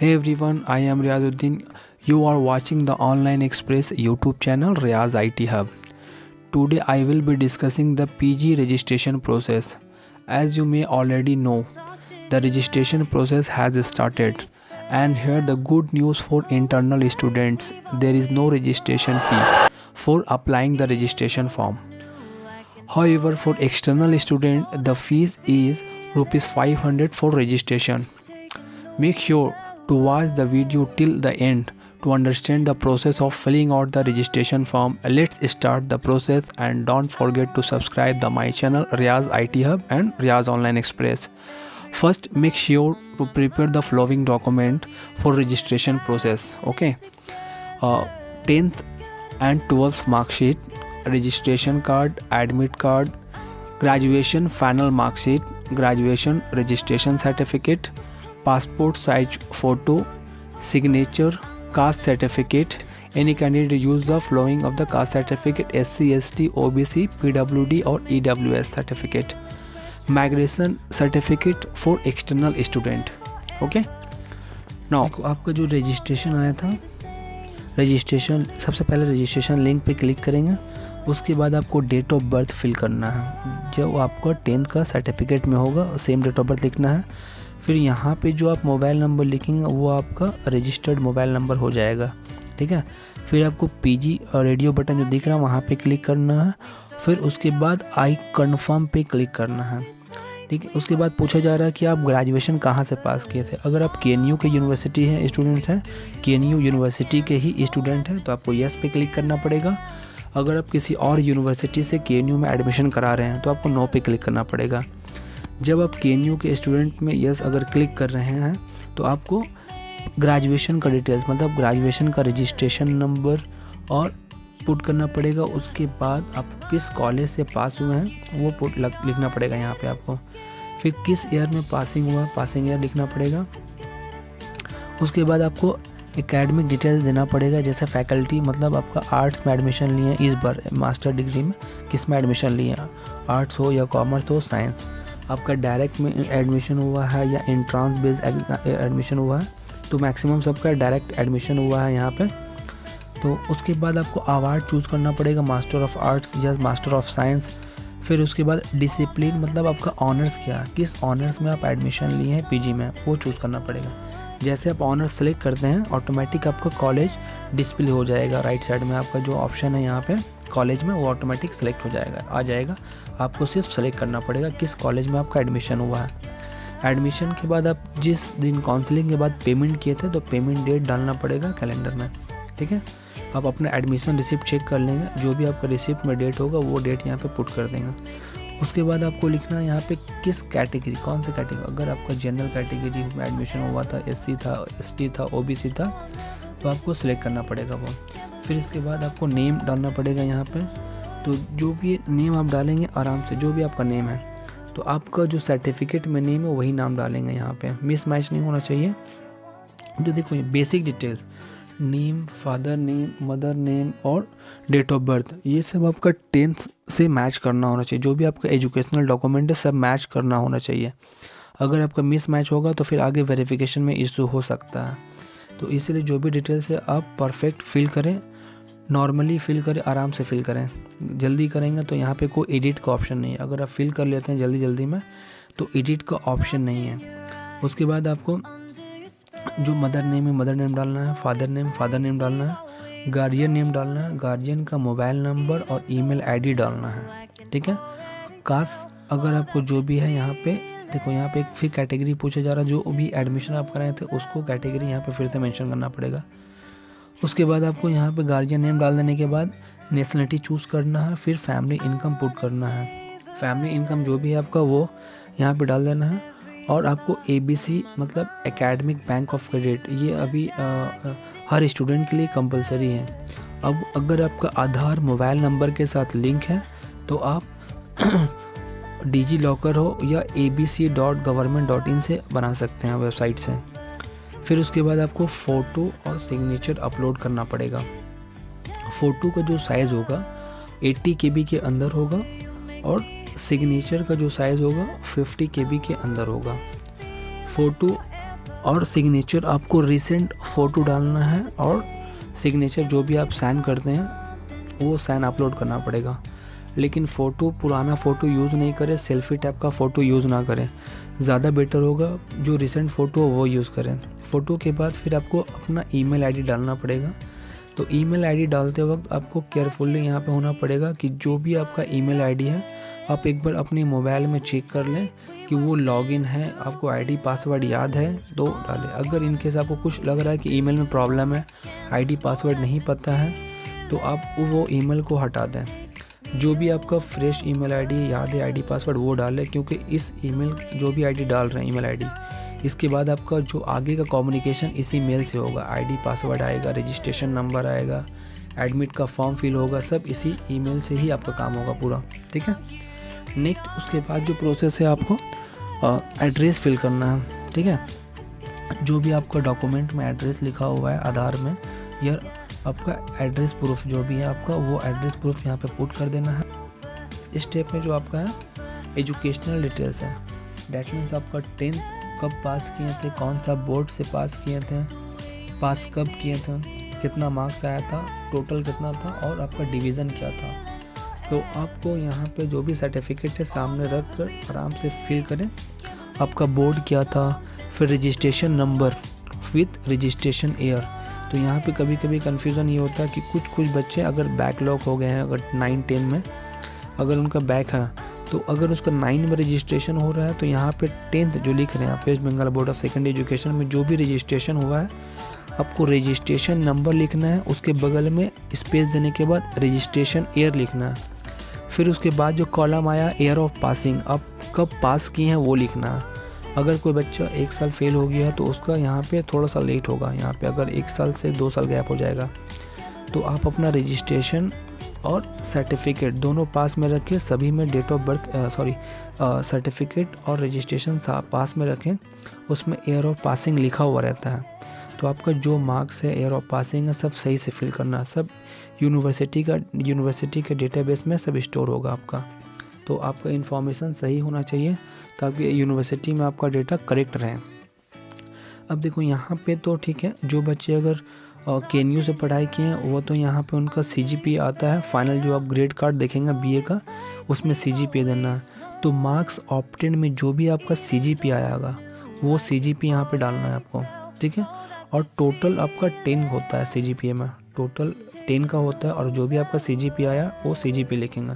Hey everyone, I am Riazuddin. You are watching the Online Express YouTube channel Riaz IT Hub. Today I will be discussing the PG registration process. As you may already know, the registration process has started. And here the good news for internal students, there is no registration fee for applying the registration form. However, for external student, the fees is rupees 500 for registration. Make sure to watch the video till the end to understand the process of filling out the registration form. Let's start the process, and don't forget to subscribe to my channel Riaz IT Hub and Riaz Online Express. First, make sure to prepare the following document for registration process. Okay, 10th and 12th mark sheet, registration card, admit card, graduation final mark sheet, graduation registration certificate, passport size photo, signature, caste certificate. Any candidate use the following of the caste certificate: SC, ST, OBC, PWD or EWS certificate. Migration certificate for external student. Okay. Now आपका जो registration आया था, registration सबसे पहले registration link पे click करेंगे. उसके बाद आपको डेट ऑफ बर्थ फिल करना है. जो आपका 10th का सर्टिफिकेट में होगा सेम डेट ऑफ बर्थ लिखना है. फिर यहाँ पे जो आप मोबाइल नंबर लिखेंगे वो आपका रजिस्टर्ड मोबाइल नंबर हो जाएगा. ठीक है. फिर आपको पीजी और रेडियो बटन जो दिख रहा है वहाँ पे क्लिक करना है. फिर उसके बाद आई कन्फर्म पे क्लिक करना है. ठीक है. उसके बाद पूछा जा रहा है कि आप ग्रेजुएशन कहाँ से पास किए थे. अगर आप KNU के यूनिवर्सिटी हैं स्टूडेंट्स हैं, KNU यूनिवर्सिटी के ही स्टूडेंट हैं, तो आपको यस पे क्लिक करना पड़ेगा. अगर आप किसी और यूनिवर्सिटी से KNU में एडमिशन करा रहे हैं तो आपको नो पे क्लिक करना पड़ेगा. जब आप KNU के स्टूडेंट में यस अगर क्लिक कर रहे हैं तो आपको ग्रेजुएशन का डिटेल्स मतलब ग्रेजुएशन का रजिस्ट्रेशन नंबर और पुट करना पड़ेगा. उसके बाद आप किस कॉलेज से पास हुए हैं वो लिखना पड़ेगा यहाँ पे आपको. फिर किस ईयर में पासिंग हुआ है, पासिंग ईयर लिखना पड़ेगा. उसके बाद आपको एकेडमिक डिटेल्स देना पड़ेगा, जैसे फैकल्टी मतलब आपका आर्ट्स में एडमिशन लिए हैं इस बार मास्टर डिग्री में किस में एडमिशन लिए हैं, आर्ट्स हो या कॉमर्स हो साइंस. आपका डायरेक्ट में एडमिशन हुआ है या एंट्रांस बेस्ड एडमिशन हुआ है, तो मैक्सिमम सबका डायरेक्ट एडमिशन हुआ है यहाँ पे. तो उसके बाद आपको अवार्ड चूज़ करना पड़ेगा, मास्टर ऑफ आर्ट्स या मास्टर ऑफ साइंस. फिर उसके बाद डिसिप्लिन मतलब आपका ऑनर्स क्या, किस ऑनर्स में आप एडमिशन लिए हैं पीजी में, वो चूज़ करना पड़ेगा. जैसे आप ऑनर्स सेलेक्ट करते हैं ऑटोमेटिक आपका कॉलेज डिस्प्ले हो जाएगा. राइट साइड में आपका जो ऑप्शन है यहाँ पे कॉलेज में वो ऑटोमेटिक सेलेक्ट हो जाएगा, आ जाएगा. आपको सिर्फ सेलेक्ट करना पड़ेगा किस कॉलेज में आपका एडमिशन हुआ है. एडमिशन के बाद आप जिस दिन काउंसलिंग के बाद पेमेंट किए थे तो पेमेंट डेट डालना पड़ेगा कैलेंडर में. ठीक है. आप अपना एडमिशन रिसिप्ट चेक कर लेंगे, जो भी आपका रिसिप्ट में डेट होगा वो डेट यहाँ पे पुट कर देंगे. उसके बाद आपको लिखना है यहाँ पे किस कैटेगरी, कौन सी कैटेगरी. अगर आपका जनरल कैटेगरी में एडमिशन हुआ था, SC था, ST था, OBC था, तो आपको सिलेक्ट करना पड़ेगा वो. फिर इसके बाद आपको नेम डालना पड़ेगा यहाँ पे. तो जो भी नेम आप डालेंगे आराम से, जो भी आपका नेम है तो आपका जो सर्टिफिकेट में नेम है वही नाम डालेंगे यहाँ पे, मिस मैच नहीं होना चाहिए. तो देखो ये basic details, name, father name, mother name और डेट ऑफ बर्थ, ये सब आपका 10th से मैच करना होना चाहिए. जो भी आपका एजुकेशनल डॉक्यूमेंट है सब मैच करना होना चाहिए. अगर आपका मिस मैच होगा तो फिर आगे वेरिफिकेशन में इशू हो सकता है. तो इसलिए जो भी डिटेल्स है आप परफेक्ट फिल करें, नॉर्मली फिल करें, आराम से फिल करें. जल्दी करेंगे तो यहाँ पे कोई एडिट का ऑप्शन नहीं है. अगर आप फिल कर लेते हैं जल्दी जल्दी में तो एडिट का ऑप्शन नहीं है. उसके बाद आपको जो मदर नेम है मदर नेम डालना है, फादर नेम डालना है, गार्जियन नेम डालना है, गार्जियन का मोबाइल नंबर और ईमेल आईडी डालना है. ठीक है. कास्ट अगर आपको जो भी है यहाँ पे देखो, यहाँ पे एक फिर कैटेगरी पूछा जा रहा है, जो भी एडमिशन आप कराए थे उसको कैटेगरी यहाँ पे फिर से मेंशन करना पड़ेगा. उसके बाद आपको यहाँ पे गार्जियन नेम डाल देने के बाद नेशनलिटी चूज़ करना है. फिर फैमिली इनकम पुट करना है. फैमिली इनकम जो भी है आपका वो यहाँ पे डाल देना है. और आपको ABC मतलब एकेडमिक बैंक ऑफ क्रेडिट, ये अभी हर स्टूडेंट के लिए कंपलसरी है. अब अगर आपका आधार मोबाइल नंबर के साथ लिंक है तो आप डिजी-लॉकर हो या abc.government.in से बना सकते हैं वेबसाइट से. फिर उसके बाद आपको फ़ोटो और सिग्नेचर अपलोड करना पड़ेगा. फ़ोटो का जो साइज़ होगा 80 KB के अंदर होगा और सिग्नेचर का जो साइज़ होगा 50 KB के अंदर होगा. फ़ोटो और सिग्नेचर आपको रिसेंट फ़ोटो डालना है, और सिग्नेचर जो भी आप साइन करते हैं वो साइन अपलोड करना पड़ेगा। लेकिन फ़ोटो पुराना फ़ोटो यूज़ नहीं करें, सेल्फ़ी टाइप का फ़ोटो यूज़ ना करें, ज़्यादा बेटर होगा जो रिसेंट फ़ोटो वो यूज़ करें। फ़ोटो के बाद फिर आपको अपना ईमेल आईडी डालना पड़ेगा। तो ईमेल आईडी डालते वक्त आपको केयरफुली यहाँ पे होना पड़ेगा कि जो भी आपका ईमेल आईडी है आप एक बार अपने मोबाइल में चेक कर लें कि वो लॉगिन है, आपको आईडी पासवर्ड याद है तो डालें। अगर इनकेस आपको कुछ लग रहा है कि ईमेल में प्रॉब्लम है, आईडी पासवर्ड नहीं पता है, तो आप वो ईमेल को हटा दें। जो भी आपका फ्रेश ईमेल आईडी याद है, आईडी पासवर्ड वो डालें, क्योंकि इस ईमेल जो भी आईडी डाल रहे हैं ईमेल आईडी, इसके बाद आपका जो आगे का कम्युनिकेशन इसी मेल से होगा। आईडी पासवर्ड आएगा, रजिस्ट्रेशन नंबर आएगा, एडमिट का फॉर्म फिल होगा, सब इसी ईमेल से ही आपका काम होगा पूरा। ठीक है। नेक्स्ट उसके बाद जो प्रोसेस है, आपको एड्रेस फिल करना है। ठीक है। जो भी आपका डॉक्यूमेंट में एड्रेस लिखा हुआ है आधार में, या आपका एड्रेस प्रूफ जो भी है आपका, वो एड्रेस प्रूफ यहाँ पे पुट कर देना है। इस स्टेप में जो आपका है एजुकेशनल डिटेल्स है, डैट मीन्स आपका 10th कब पास किए थे, कौन सा बोर्ड से पास किए थे, पास कब किए थे, कितना मार्क्स आया था, टोटल कितना था, और आपका डिवीज़न क्या था। तो आपको यहाँ पे जो भी सर्टिफिकेट है सामने रख कर आराम से फिल करें। आपका बोर्ड क्या था, फिर registration number with registration year. तो यहाँ पे कभी कभी कन्फ्यूज़न ये होता है कि कुछ बच्चे अगर बैकलॉग हो गए हैं, अगर 9-10 में अगर उनका बैक है, तो अगर उसका 9 में रजिस्ट्रेशन हो रहा है तो यहाँ पे 10th जो लिख रहे हैं West Bengal board of secondary education में जो भी रजिस्ट्रेशन हुआ है, आपको रजिस्ट्रेशन नंबर लिखना है, उसके बगल में स्पेस देने के बाद रजिस्ट्रेशन ईयर लिखना है। फिर उसके बाद जो कॉलम आया ईयर ऑफ पासिंग, आप कब पास किए हैं वो लिखना है। अगर कोई बच्चा 1 साल फेल हो गया है तो उसका यहाँ पे थोड़ा सा लेट होगा, यहाँ पे अगर 1 साल से 2 साल गैप हो जाएगा। तो आप अपना रजिस्ट्रेशन और सर्टिफिकेट दोनों पास में रखें, सभी में डेट ऑफ बर्थ सर्टिफिकेट और रजिस्ट्रेशन पास में रखें, उसमें ईयर ऑफ पासिंग लिखा हुआ रहता है। तो आपका जो मार्क्स है, ईयर ऑफ पासिंग है, सब सही से फिल करना, सब यूनिवर्सिटी के डेटाबेस में सब स्टोर होगा आपका। तो आपका इन्फॉर्मेशन सही होना चाहिए ताकि यूनिवर्सिटी में आपका डेटा करेक्ट रहे। अब देखो यहाँ पे तो ठीक है, जो बच्चे अगर KNU से पढ़ाई किए हैं वो तो यहाँ पे उनका CGPA आता है, फाइनल जो आप ग्रेड कार्ड देखेंगे BA का उसमें CGPA देना है। तो मार्क्स ऑप्टेड में जो भी आपका CGPA आएगा वो CGPA यहाँ पे डालना है आपको। ठीक है। और टोटल आपका 10 होता है CGPA में, टोटल 10 का होता है, और जो भी आपका CGPA आया वो CGPA लिखेंगे।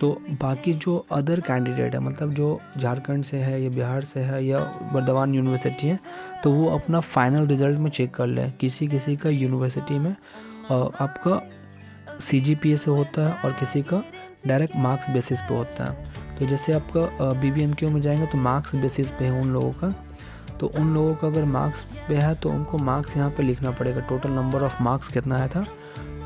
तो बाकी जो अदर कैंडिडेट है, मतलब जो झारखंड से है या बिहार से है या बर्दवान यूनिवर्सिटी है, तो वो अपना फाइनल रिज़ल्ट में चेक कर लें। किसी किसी का यूनिवर्सिटी में आपका CGPA से होता है और किसी का डायरेक्ट मार्क्स बेसिस पे होता है। तो जैसे आपका BBMQ में जाएंगे तो मार्क्स बेसिस पे है उन लोगों का, तो उन लोगों का अगर मार्क्स पे है तो उनको मार्क्स यहाँ पे लिखना पड़ेगा। टोटल नंबर ऑफ़ मार्क्स कितना आया था,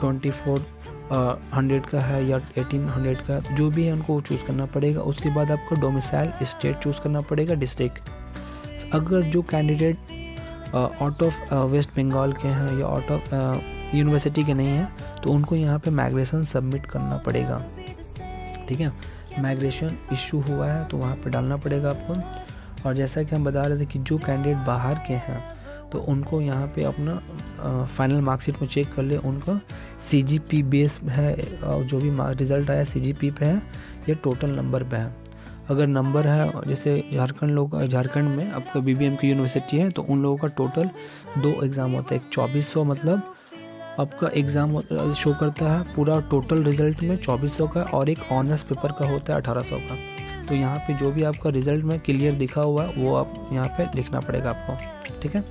2400 का है या 1800 का, जो भी है उनको चूज़ करना पड़ेगा। उसके बाद आपको डोमिसाइल स्टेट चूज़ करना पड़ेगा, डिस्ट्रिक्ट। अगर जो candidate out of West Bengal के हैं या आउट ऑफ यूनिवर्सिटी के नहीं हैं तो उनको यहाँ पे माइग्रेशन सबमिट करना पड़ेगा। ठीक है। माइग्रेशन इशू हुआ है तो वहाँ पे डालना पड़ेगा आपको। और जैसा कि हम बता रहे थे कि जो कैंडिडेट बाहर के हैं तो उनको यहाँ पे अपना फाइनल मार्कशीट में चेक कर ले, उनका CGP बेस है, जो भी रिज़ल्ट आया CGP पे है या टोटल नंबर पे है। अगर नंबर है, जैसे झारखंड में आपका BBMQ यूनिवर्सिटी है तो उन लोगों का टोटल 2 एग्ज़ाम होता है। एक 2400 मतलब आपका एग्ज़ाम शो करता है पूरा टोटल रिज़ल्ट में 2400 का, और एक ऑनर्स पेपर का होता है 1800 का। तो यहाँ पे जो भी आपका रिज़ल्ट में क्लियर दिखा हुआ है वो आप यहाँ पे लिखना पड़ेगा आपको। ठीक है।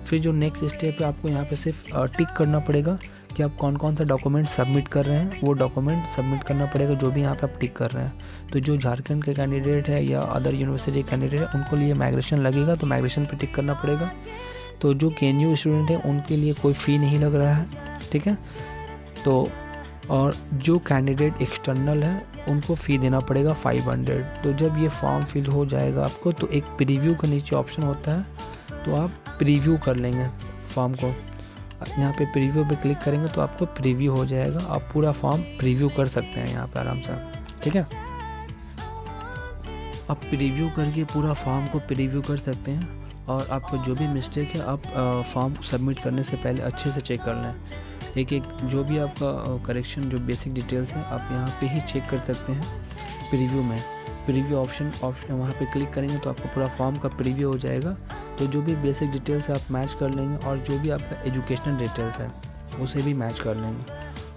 फिर जो नेक्स्ट स्टेप है, आपको यहाँ पे सिर्फ टिक करना पड़ेगा कि आप कौन कौन सा डॉक्यूमेंट सबमिट कर रहे हैं, वो डॉक्यूमेंट सबमिट करना पड़ेगा जो भी यहाँ पे आप टिक कर रहे हैं। तो जो झारखंड के कैंडिडेट है या अदर यूनिवर्सिटी के कैंडिडेट है उनको लिए माइग्रेशन लगेगा तो माइग्रेशन पे टिक करना पड़ेगा। तो जो KNU स्टूडेंट है उनके लिए कोई फ़ी नहीं लग रहा है। ठीक है। तो और जो कैंडिडेट एक्सटर्नल है उनको फ़ी देना पड़ेगा 500। तो जब ये फॉर्म फिल हो जाएगा आपको तो एक प्रीव्यू का नीचे ऑप्शन होता है, तो आप प्रीव्यू कर लेंगे फॉर्म को। यहाँ पे प्रीव्यू पे क्लिक करेंगे तो आपको प्रीव्यू हो जाएगा, आप पूरा फॉर्म प्रीव्यू कर सकते हैं यहाँ पे आराम से। ठीक है। आप प्रीव्यू करके पूरा फॉर्म को प्रीव्यू कर सकते हैं। और आपका जो भी मिस्टेक है आप फॉर्म सबमिट करने से पहले अच्छे से चेक कर लें। एक एक जो भी आपका करेक्शन जो बेसिक डिटेल्स हैं आप यहाँ पे ही चेक कर सकते हैं प्रीव्यू में। प्रीव्यू ऑप्शन वहाँ पे क्लिक करेंगे तो आपका पूरा फॉर्म का प्रीव्यू हो जाएगा। तो जो भी बेसिक डिटेल्स है आप मैच कर लेंगे और जो भी आपका एजुकेशनल डिटेल्स है उसे भी मैच कर लेंगे।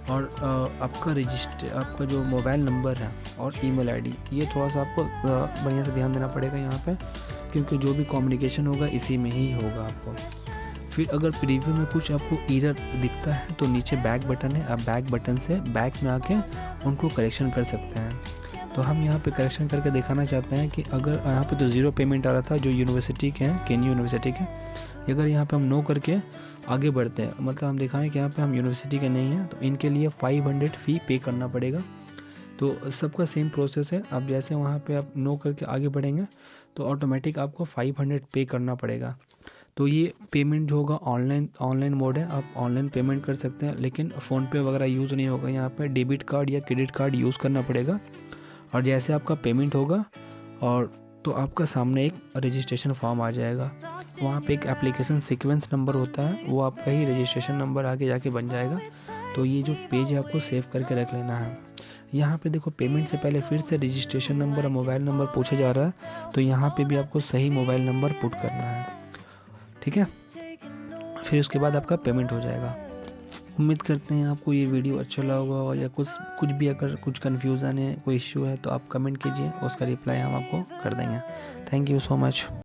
और आपका जो मोबाइल नंबर है और ईमेल आईडी ये थोड़ा सा आपको बढ़िया से ध्यान देना पड़ेगा यहाँ पे, क्योंकि जो भी कम्युनिकेशन होगा इसी में ही होगा आपको। फिर अगर प्रीव्यू में कुछ आपको एरर दिखता है तो नीचे बैक बटन है, आप बैक बटन से बैक में आके उनको करेक्शन कर सकते हैं। तो हम यहाँ पे करेक्शन करके दिखाना चाहते हैं कि अगर यहाँ पे तो ज़ीरो पेमेंट आ रहा था जो यूनिवर्सिटी के हैं, केन्यू यूनिवर्सिटी के, अगर यहाँ पे हम नो करके आगे बढ़ते हैं, मतलब हम दिखाएं कि यहाँ पे हम यूनिवर्सिटी के नहीं हैं, तो इनके लिए 500 फ़ी पे करना पड़ेगा। तो सबका सेम प्रोसेस है। आप जैसे वहाँ पे आप नो करके आगे बढ़ेंगे तो ऑटोमेटिक आपको 500 पे करना पड़ेगा। तो ये पेमेंट जो होगा ऑनलाइन मोड है, आप ऑनलाइन पेमेंट कर सकते हैं, लेकिन फ़ोनपे वगैरह यूज़ नहीं होगा। यहाँ पे डेबिट कार्ड या क्रेडिट कार्ड यूज़ करना पड़ेगा। और जैसे आपका पेमेंट होगा और तो आपका सामने एक रजिस्ट्रेशन फॉर्म आ जाएगा। वहाँ पे एक एप्लीकेशन सीक्वेंस नंबर होता है, वो आपका ही रजिस्ट्रेशन नंबर आगे जाके बन जाएगा। तो ये जो पेज है आपको सेव करके रख लेना है। यहाँ पे देखो पेमेंट से पहले फिर से रजिस्ट्रेशन नंबर और मोबाइल नंबर पूछा जा रहा है, तो यहाँ पे भी आपको सही मोबाइल नंबर पुट करना है, ठीक है। फिर उसके बाद आपका पेमेंट हो जाएगा। उम्मीद करते हैं आपको ये वीडियो अच्छा लगा होगा, या कुछ भी अगर कुछ कन्फ्यूज़न है, कोई इश्यू है तो आप कमेंट कीजिए, उसका रिप्लाई हम आपको कर देंगे। Thank you so much.